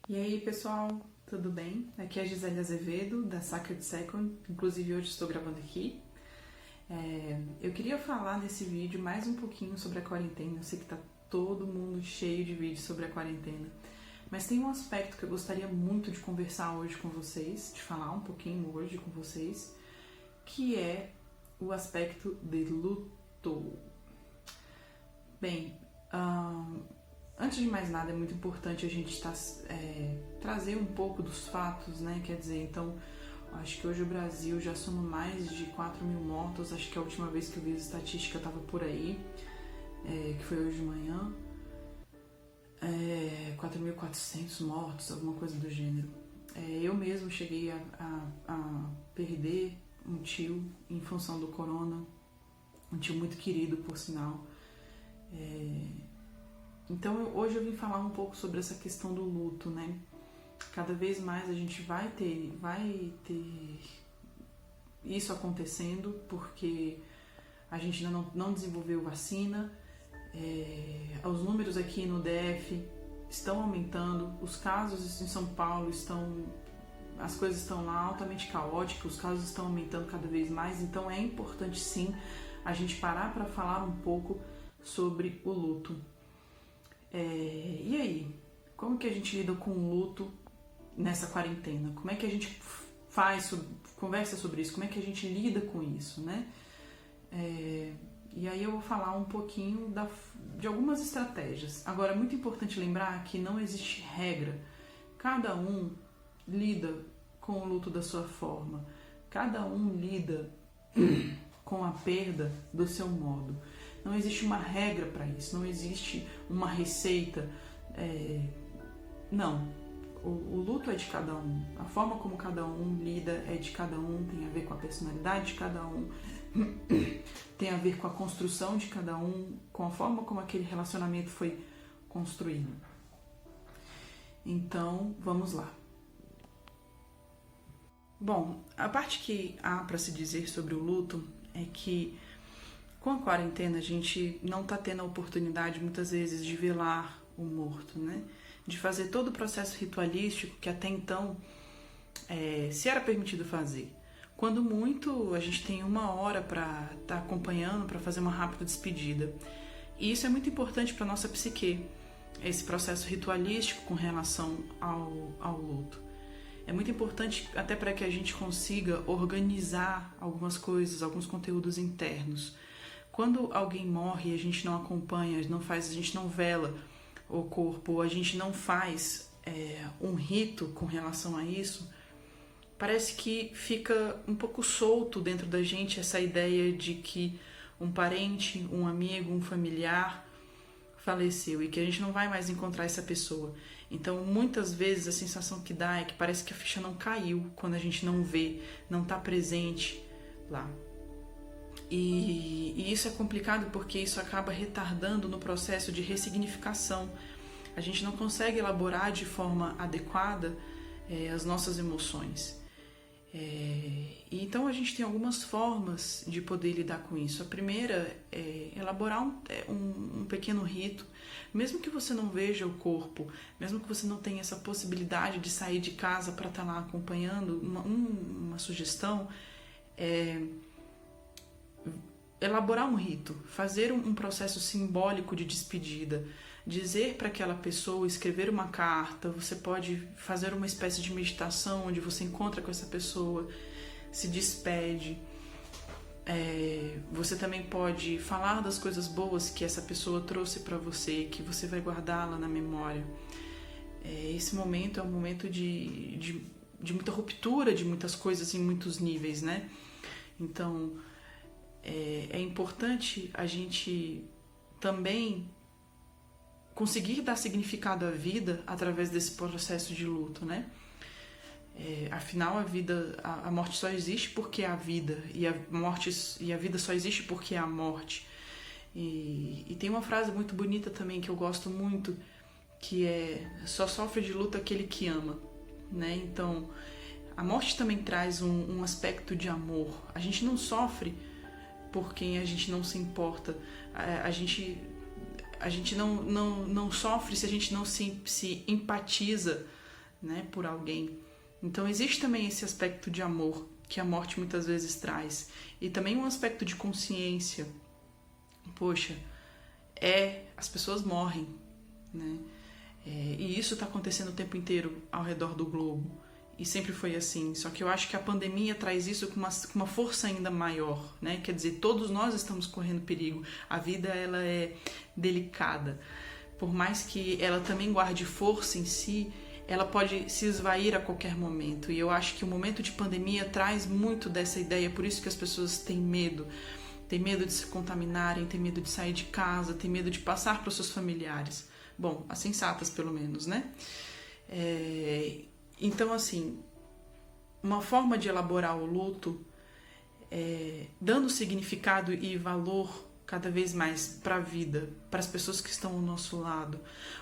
E aí, pessoal, tudo bem? Aqui é a Gisele Azevedo, da Sacred Second. Inclusive, hoje estou gravando aqui. Eu queria falar nesse vídeo mais um pouquinho sobre a quarentena. Eu sei que tá todo mundo cheio de vídeos sobre a quarentena. Mas tem um aspecto que eu gostaria muito de conversar hoje com vocês, de falar um pouquinho hoje com vocês, que é o aspecto de luto. Bem, antes de mais nada, é muito importante a gente trazer um pouco dos fatos, né? Quer dizer, então, acho que hoje o Brasil já soma mais de 4 mil mortos. Acho que a última vez que eu vi a estatística estava por aí, que foi hoje de manhã. 4.400 mortos, alguma coisa do gênero. Eu mesmo cheguei a perder um tio em função do corona, um tio muito querido, por sinal. Então hoje eu vim falar um pouco sobre essa questão do luto, né? Cada vez mais a gente vai ter isso acontecendo porque a gente ainda não desenvolveu vacina. Os números aqui no DF estão aumentando, os casos em São Paulo as coisas estão lá altamente caóticas, os casos estão aumentando cada vez mais, então é importante sim a gente parar para falar um pouco sobre o luto. E aí, como que a gente lida com o luto nessa quarentena? Como é que a gente conversa sobre isso? Como é que a gente lida com isso, né? E aí eu vou falar um pouquinho de algumas estratégias. Agora, é muito importante lembrar que não existe regra. Cada um lida com o luto da sua forma. Cada um lida com a perda do seu modo. Não existe uma regra para isso, não existe uma receita. Não. O luto é de cada um. A forma como cada um lida é de cada um, tem a ver com a personalidade de cada um, tem a ver com a construção de cada um, com a forma como aquele relacionamento foi construído. Então, vamos lá. Bom, a parte que há para se dizer sobre o luto é que com a quarentena a gente não está tendo a oportunidade muitas vezes de velar o morto, né? De fazer todo o processo ritualístico que até então se era permitido fazer. Quando muito, a gente tem 1 hora para estar acompanhando, para fazer uma rápida despedida. E isso é muito importante para a nossa psique, esse processo ritualístico com relação ao luto. É muito importante até para que a gente consiga organizar algumas coisas, alguns conteúdos internos. Quando alguém morre e a gente não acompanha, a gente não vela o corpo, a gente não faz um rito com relação a isso, parece que fica um pouco solto dentro da gente essa ideia de que um parente, um amigo, um familiar faleceu e que a gente não vai mais encontrar essa pessoa. Então, muitas vezes a sensação que dá é que parece que a ficha não caiu quando a gente não vê, não está presente lá. E isso é complicado porque isso acaba retardando no processo de ressignificação. A gente não consegue elaborar de forma adequada as nossas emoções. Então a gente tem algumas formas de poder lidar com isso. A primeira é elaborar um pequeno rito, mesmo que você não veja o corpo, mesmo que você não tenha essa possibilidade de sair de casa para estar lá acompanhando. Uma sugestão é elaborar um rito, fazer um processo simbólico de despedida, dizer para aquela pessoa, escrever uma carta. Você pode fazer uma espécie de meditação onde você encontra com essa pessoa, se despede. Você também pode falar das coisas boas que essa pessoa trouxe para você, que você vai guardá-la na memória. Esse momento é um momento de muita ruptura de muitas coisas em muitos níveis, né? Então, é importante a gente também conseguir dar significado à vida através desse processo de luto, né? Afinal, a morte só existe porque há vida, e a vida só existe porque há morte. E tem uma frase muito bonita também que eu gosto muito, que é: só sofre de luto aquele que ama, né? Então, a morte também traz um aspecto de amor. A gente não sofre por quem a gente não se importa. A gente não sofre se a gente não se empatiza né, por alguém. Então existe também esse aspecto de amor que a morte muitas vezes traz. E também um aspecto de consciência. Poxa, as pessoas morrem, né? E isso está acontecendo o tempo inteiro ao redor do globo. E sempre foi assim. Só que eu acho que a pandemia traz isso com uma força ainda maior, né? Quer dizer, todos nós estamos correndo perigo. A vida, ela é delicada. Por mais que ela também guarde força em si, ela pode se esvair a qualquer momento. E eu acho que o momento de pandemia traz muito dessa ideia. Por isso que as pessoas têm medo. Tem medo de se contaminarem, tem medo de sair de casa, tem medo de passar para os seus familiares. Bom, as sensatas pelo menos, né? Então, assim, uma forma de elaborar o luto, dando significado e valor cada vez mais para a vida, para as pessoas que estão ao nosso lado.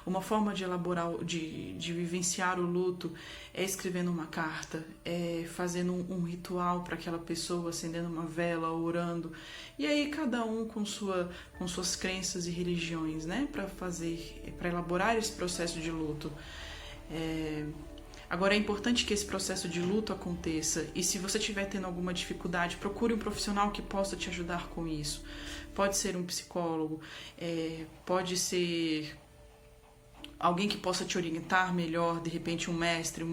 Uma forma de elaborar, de vivenciar o luto é escrevendo uma carta, é fazendo um ritual para aquela pessoa, acendendo uma vela, orando. E aí cada um com suas crenças e religiões, né, para elaborar esse processo de luto. Agora é importante que esse processo de luto aconteça, e se você estiver tendo alguma dificuldade, procure um profissional que possa te ajudar com isso. Pode ser um psicólogo, pode ser alguém que possa te orientar melhor, de repente um mestre,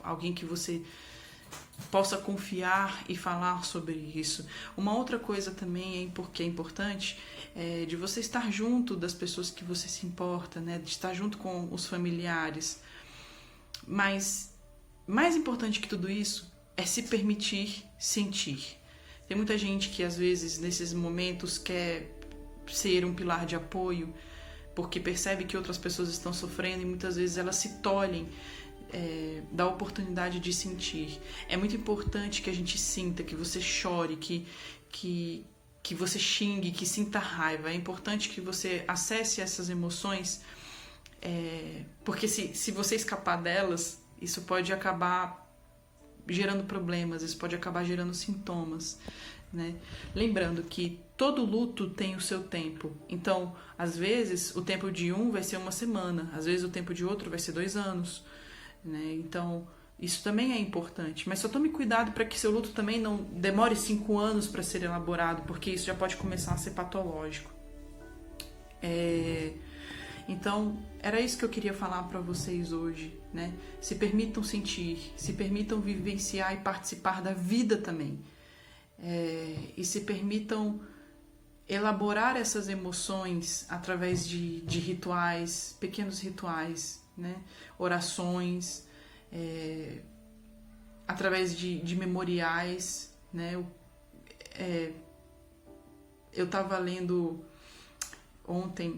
alguém que você possa confiar e falar sobre isso. Uma outra coisa também que é importante é de você estar junto das pessoas que você se importa, né? De estar junto com os familiares. Mas mais importante que tudo isso é se permitir sentir. Tem muita gente que às vezes nesses momentos quer ser um pilar de apoio porque percebe que outras pessoas estão sofrendo e muitas vezes elas se tolhem da oportunidade de sentir. É muito importante que a gente sinta, que você chore, que você xingue, que sinta raiva. É importante que você acesse essas emoções, porque se você escapar delas, isso pode acabar gerando problemas, isso pode acabar gerando sintomas, né? Lembrando que todo luto tem o seu tempo. Então, às vezes, o tempo de um vai ser uma semana, às vezes o tempo de outro vai ser 2 anos, né? Então, isso também é importante. Mas só tome cuidado para que seu luto também não demore 5 anos para ser elaborado, porque isso já pode começar a ser patológico. Então, era isso que eu queria falar para vocês hoje, né? Se permitam sentir, se permitam vivenciar e participar da vida também. E se permitam elaborar essas emoções através de rituais, pequenos rituais, né? Orações, através de memoriais, né? Eu estava lendo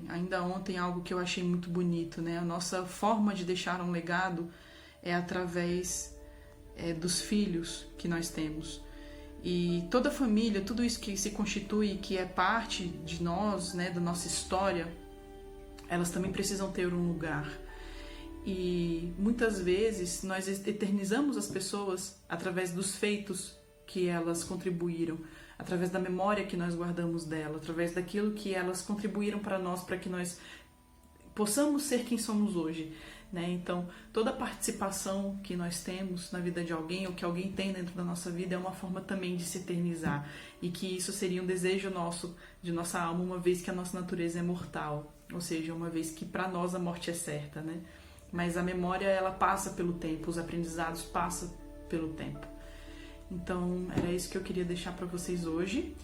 ainda ontem, algo que eu achei muito bonito, né? A nossa forma de deixar um legado é através dos filhos que nós temos. E toda a família, tudo isso que se constitui, que é parte de nós, né, da nossa história, elas também precisam ter um lugar. E muitas vezes nós eternizamos as pessoas através dos feitos que elas contribuíram, através da memória que nós guardamos dela, através daquilo que elas contribuíram para nós, para que nós possamos ser quem somos hoje, né? Então, toda a participação que nós temos na vida de alguém, ou que alguém tem dentro da nossa vida, é uma forma também de se eternizar, e que isso seria um desejo nosso, de nossa alma, uma vez que a nossa natureza é mortal, ou seja, uma vez que para nós a morte é certa, né? Mas a memória, ela passa pelo tempo, os aprendizados passam pelo tempo. Então, era isso que eu queria deixar para vocês hoje.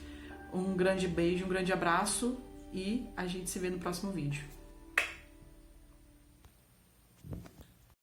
Um grande beijo, um grande abraço e a gente se vê no próximo vídeo.